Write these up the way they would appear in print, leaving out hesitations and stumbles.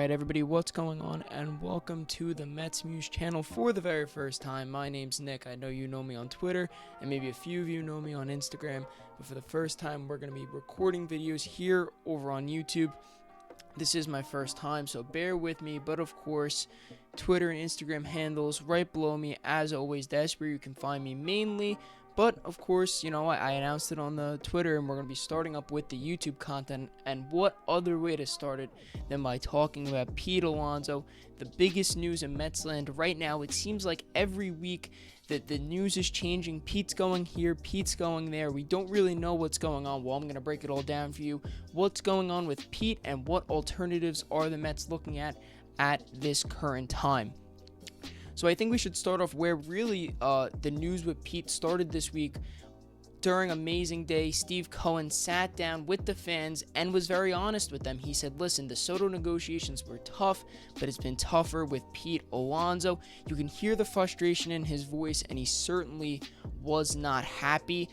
Alright everybody, what's going on, and welcome to the MetsMuse channel for the very first time. My name's Nick. I know you know me on Twitter, and maybe a few of you know me on Instagram, but for the first time we're going to be recording videos here over on YouTube. This is my first time, so bear with me, but of course, Twitter and Instagram handles right below me, as always. That's where you can find me mainly. But, of course, you know, I announced it on the Twitter, and we're going to be starting up with the YouTube content. And what other way to start it than by talking about Pete Alonso, the biggest news in Metsland right now. It seems like every week that the news is changing. Pete's going here, Pete's going there. We don't really know what's going on. Well, I'm going to break it all down for you. What's going on with Pete, and what alternatives are the Mets looking at this current time? So I think we should start off where really the news with Pete started this week. During Amazing Day, Steve Cohen sat down with the fans and was very honest with them. He said, listen, the Soto negotiations were tough, but it's been tougher with Pete Alonso. You can hear the frustration in his voice, and he certainly was not happy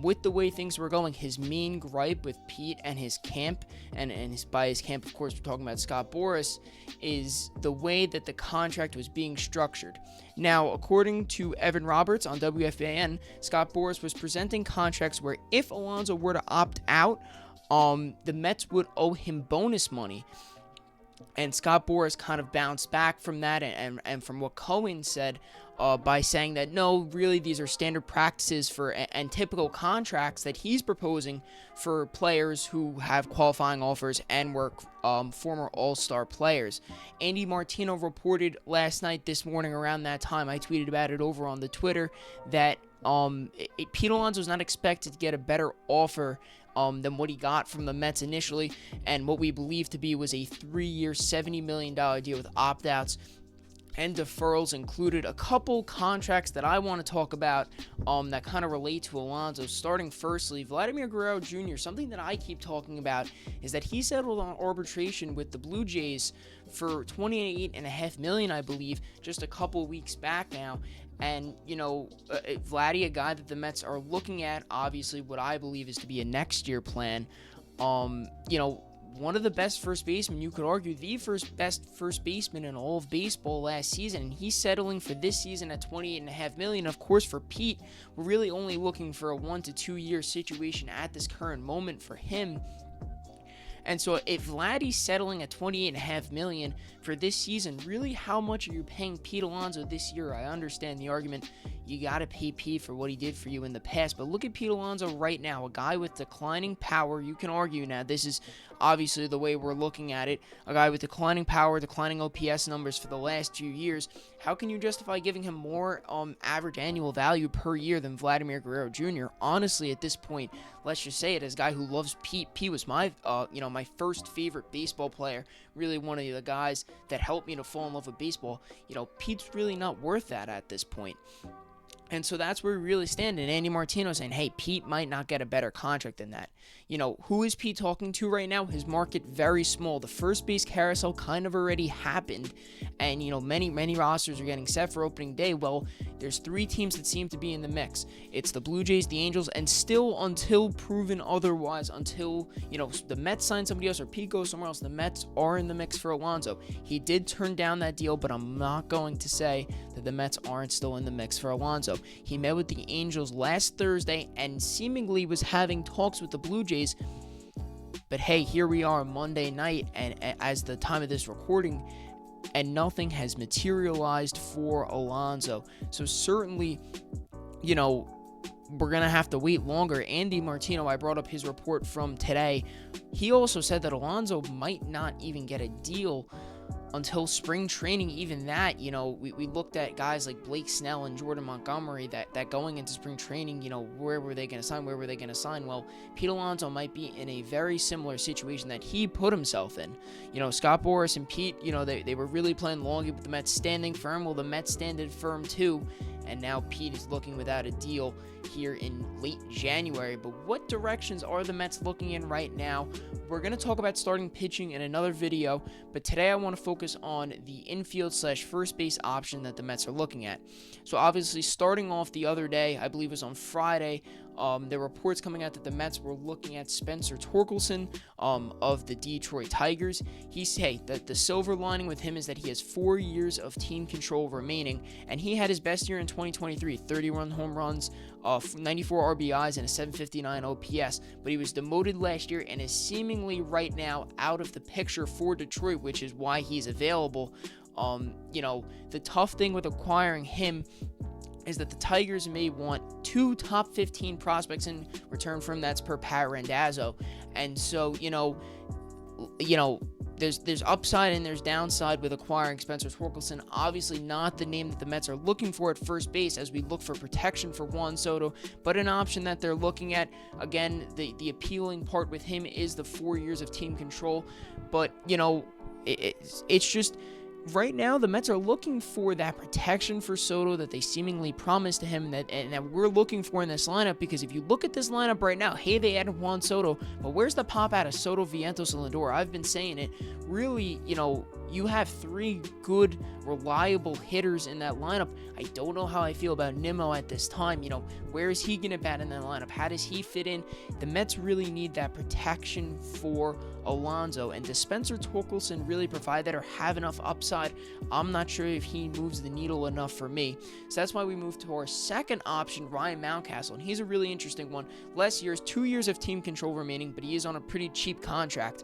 with the way things were going. His main gripe with Pete and his camp, and by his camp, of course, we're talking about Scott Boras, is the way that the contract was being structured. Now, according to Evan Roberts on WFAN, Scott Boras was presenting contracts where if Alonso were to opt out, the Mets would owe him bonus money. And Scott Boras kind of bounced back from that, and from what Cohen said, by saying that no, really these are standard practices for and typical contracts that he's proposing for players who have qualifying offers and were former All-Star players. Andy Martino reported last night, this morning around that time, I tweeted about it over on the Twitter, that Pete Alonso is not expected to get a better offer than what he got from the Mets initially, and what we believe to be was a 3-year, $70 million deal with opt-outs and deferrals included. A couple contracts that I want to talk about that kind of relate to Alonso. Starting firstly, Vladimir Guerrero Jr., something that I keep talking about is that he settled on arbitration with the Blue Jays for $28.5 million, I believe, just a couple weeks back now. And, you know, Vladdy, a guy that the Mets are looking at, obviously what I believe is to be a next year plan. You know, one of the best first basemen, you could argue the best first baseman in all of baseball last season, and he's settling for this season at $28.5 million. Of course, for Pete, we're really only looking for a 1 to 2 year situation at this current moment for him. And so if Vladdy's settling at $28.5 million for this season, really how much are you paying Pete Alonso this year? I understand the argument, you got to pay Pete for what he did for you in the past, but look at Pete Alonso right now, a guy with declining power. You can argue now, this is obviously the way we're looking at it, a guy with declining power, declining OPS numbers for the last 2 years. How can you justify giving him more average annual value per year than Vladimir Guerrero Jr.? Honestly, at this point, let's just say it, as a guy who loves Pete, Pete was my my first favorite baseball player, really one of the guys that helped me to fall in love with baseball. You know, Pete's really not worth that at this point. And so that's where we really stand. And Andy Martino saying, hey, Pete might not get a better contract than that. You know, who is Pete talking to right now? His market very small. The first base carousel kind of already happened. And, you know, many rosters are getting set for opening day. Well, there's 3 teams that seem to be in the mix. It's the Blue Jays, the Angels, and still until proven otherwise, until, you know, the Mets sign somebody else or Pete goes somewhere else, the Mets are in the mix for Alonso. He did turn down that deal, but I'm not going to say that the Mets aren't still in the mix for Alonso. He met with the Angels last Thursday and seemingly was having talks with the Blue Jays. But hey, here we are Monday night, and as the time of this recording, and nothing has materialized for Alonso. So certainly, you know, we're going to have to wait longer. Andy Martino, I brought up his report from today. He also said that Alonso might not even get a deal until spring training. Even that, you know, we looked at guys like Blake Snell and Jordan Montgomery that going into spring training, you know, where were they going to sign? Where were they going to sign? Well, Pete Alonso might be in a very similar situation that he put himself in. You know, Scott Boras and Pete, you know, they were really playing long with the Mets standing firm. Well, the Mets standing firm too. And now Pete is looking without a deal here in late January. But what directions are the Mets looking in right now? We're going to talk about starting pitching in another video, but today I want to focus on the infield / first base option that the Mets are looking at. So obviously, starting off the other day, I believe it was on Friday, There were reports coming out that the Mets were looking at Spencer Torkelson of the Detroit Tigers. The silver lining with him is that he has 4 years of team control remaining, and he had his best year in 2023, 31 home runs, 94 RBIs, and a 759 OPS, but he was demoted last year and is seemingly right now out of the picture for Detroit, which is why he's available. The tough thing with acquiring him is that the Tigers may want 2 top 15 prospects in return from that's per Pat Randazzo. And so, there's upside and there's downside with acquiring Spencer Torkelson. Obviously not the name that the Mets are looking for at first base as we look for protection for Juan Soto, but an option that they're looking at. Again, the appealing part with him is the 4 years of team control. But, it's just... right now, the Mets are looking for that protection for Soto that they seemingly promised to him and that we're looking for in this lineup, because if you look at this lineup right now, hey, they added Juan Soto, but where's the pop out of Soto, Vientos, and Lindor? I've been saying it. Really, you have 3 good, reliable hitters in that lineup. I don't know how I feel about Nimmo at this time. Where is he going to bat in that lineup? How does he fit in? The Mets really need that protection for Alonso, and does Spencer Torkelson really provide that or have enough upside? I'm not sure if he moves the needle enough for me. So that's why we move to our second option, Ryan Mountcastle, and he's a really interesting one. Less years, 2 years of team control remaining, but he is on a pretty cheap contract.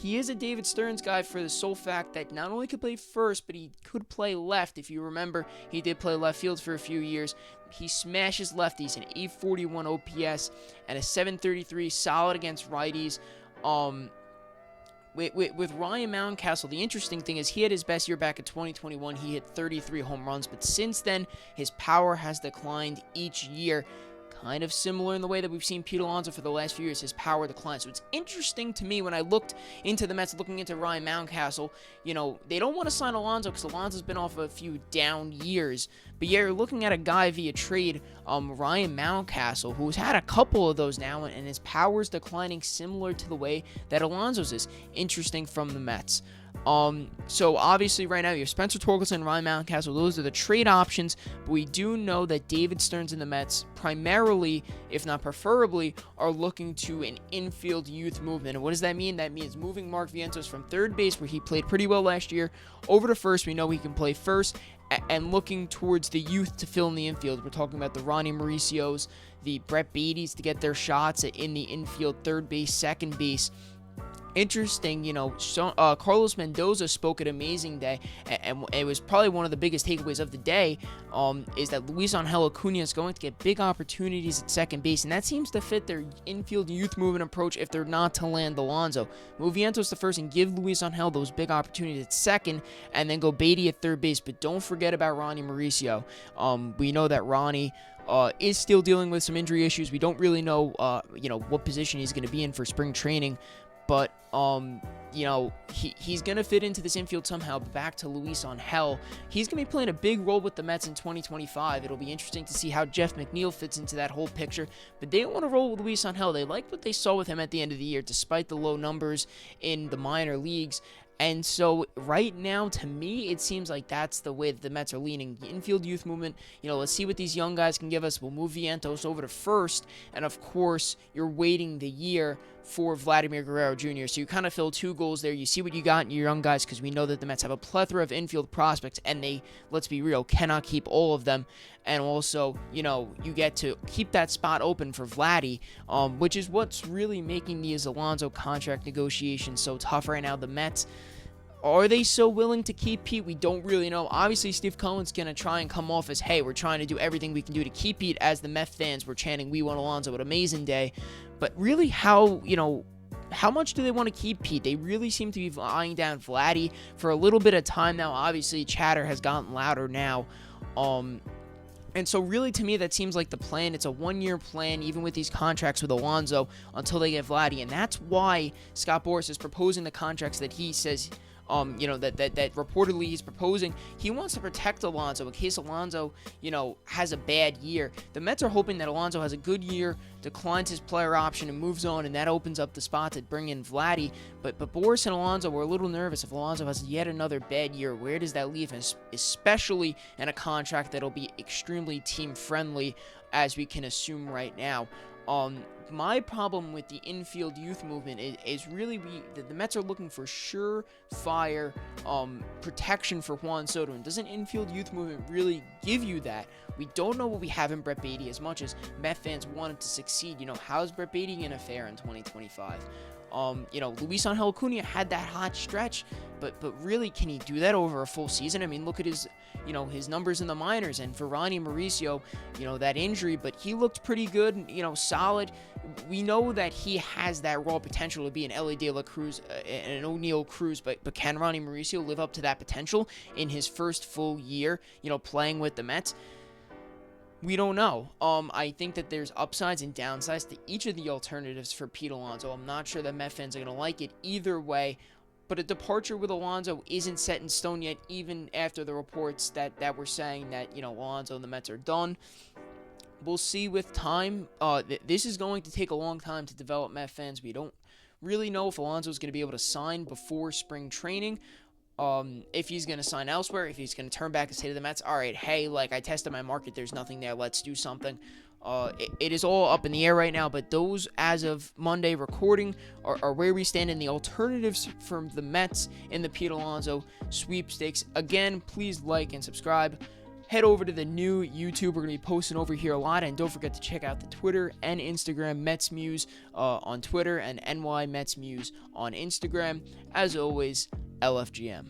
He is a David Stearns guy for the sole fact that not only could play first, but he could play left. If you remember, he did play left field for a few years. He smashes lefties, an 841 OPS and a 733, solid against righties. With Ryan Mountcastle, the interesting thing is he had his best year back in 2021. He hit 33 home runs, but since then, his power has declined each year. Kind of similar in the way that we've seen Pete Alonso for the last few years, his power declines. So it's interesting to me when I looked into the Mets, looking into Ryan Mountcastle, they don't want to sign Alonso because Alonso's been off a few down years. But yeah, you're looking at a guy via trade, Ryan Mountcastle, who's had a couple of those now, and his power's declining similar to the way that Alonso's is. Interesting from the Mets. So obviously right now you have Spencer Torkelson and Ryan Mountcastle. Those are the trade options, but we do know that David Stearns and the Mets primarily, if not preferably, are looking to an infield youth movement. And what does that mean? That means moving Mark Vientos from third base, where he played pretty well last year, over to first. We know he can play first, and looking towards the youth to fill in the infield. We're talking about the Ronnie Mauricios, the Brett Beattys to get their shots in the infield, third base, second base. Interesting, Carlos Mendoza spoke at Amazing Day, and it was probably one of the biggest takeaways of the day, is that Luis Angel Acuna is going to get big opportunities at second base, and that seems to fit their infield youth movement approach if they're not to land Alonso. Move Vientos to first and give Luis Angel those big opportunities at second, and then go Beatty at third base, but don't forget about Ronnie Mauricio. We know that Ronnie is still dealing with some injury issues. We don't really know, what position he's going to be in for spring training. But, he's going to fit into this infield somehow. But back to Luis Angel, he's going to be playing a big role with the Mets in 2025. It'll be interesting to see how Jeff McNeil fits into that whole picture. But they don't want to roll with Luis Angel. They liked what they saw with him at the end of the year, despite the low numbers in the minor leagues. And so right now, to me, it seems like that's the way that the Mets are leaning. The infield youth movement, let's see what these young guys can give us. We'll move Vientos over to first. And, of course, you're waiting the year for Vladimir Guerrero Jr. So you kind of fill 2 goals there. You see what you got in your young guys, because we know that the Mets have a plethora of infield prospects, and they, let's be real, cannot keep all of them. And also, you get to keep that spot open for Vladdy, which is what's really making these Alonso contract negotiations so tough right now. The Mets, are they so willing to keep Pete? We don't really know. Obviously, Steve Cohen's going to try and come off as, hey, we're trying to do everything we can do to keep Pete, as the Mets fans were chanting, we want Alonso at Amazing Day. But really, how much do they want to keep Pete? They really seem to be eyeing down Vladdy for a little bit of time now. Obviously, chatter has gotten louder now. And so really, to me, that seems like the plan. It's a 1-year plan, even with these contracts with Alonso, until they get Vladdy. And that's why Scott Boras is proposing the contracts that he says, that reportedly he's proposing. He wants to protect Alonso in case Alonso, has a bad year. The Mets are hoping that Alonso has a good year, declines his player option, and moves on, and that opens up the spot to bring in Vladdy. But Boras and Alonso were a little nervous. If Alonso has yet another bad year, where does that leave him? Especially in a contract that'll be extremely team-friendly. as we can assume right now. My problem with the infield youth movement is really the Mets are looking for surefire protection for Juan Soto, and doesn't infield youth movement really give you that? We don't know what we have in Brett Baty as much as Met fans want him to succeed. How's Brett Baty going to fare in 2025? Luis Angel Acuna had that hot stretch, but really, can he do that over a full season? I mean, look at his numbers in the minors, and for Ronnie Mauricio, that injury, but he looked pretty good, solid. We know that he has that raw potential to be an Ellie De La Cruz, an O'Neal Cruz, but can Ronnie Mauricio live up to that potential in his first full year, playing with the Mets? We don't know. I think that there's upsides and downsides to each of the alternatives for Pete Alonso. I'm not sure that Met fans are going to like it either way, but a departure with Alonso isn't set in stone yet, even after the reports that were saying that, Alonso and the Mets are done. We'll see with time. This is going to take a long time to develop, Met fans. We don't really know if Alonso is going to be able to sign before spring training. If he's going to sign elsewhere, if he's going to turn back and say to the Mets, all right, hey, I tested my market, there's nothing there, let's do something. It is all up in the air right now, but those, as of Monday recording, are where we stand in the alternatives from the Mets in the Pete Alonso sweepstakes. Again, please like and subscribe. Head over to the new YouTube. We're going to be posting over here a lot, and don't forget to check out the Twitter and Instagram, MetsMuse on Twitter and NY MetsMuse on Instagram. As always, LFGM.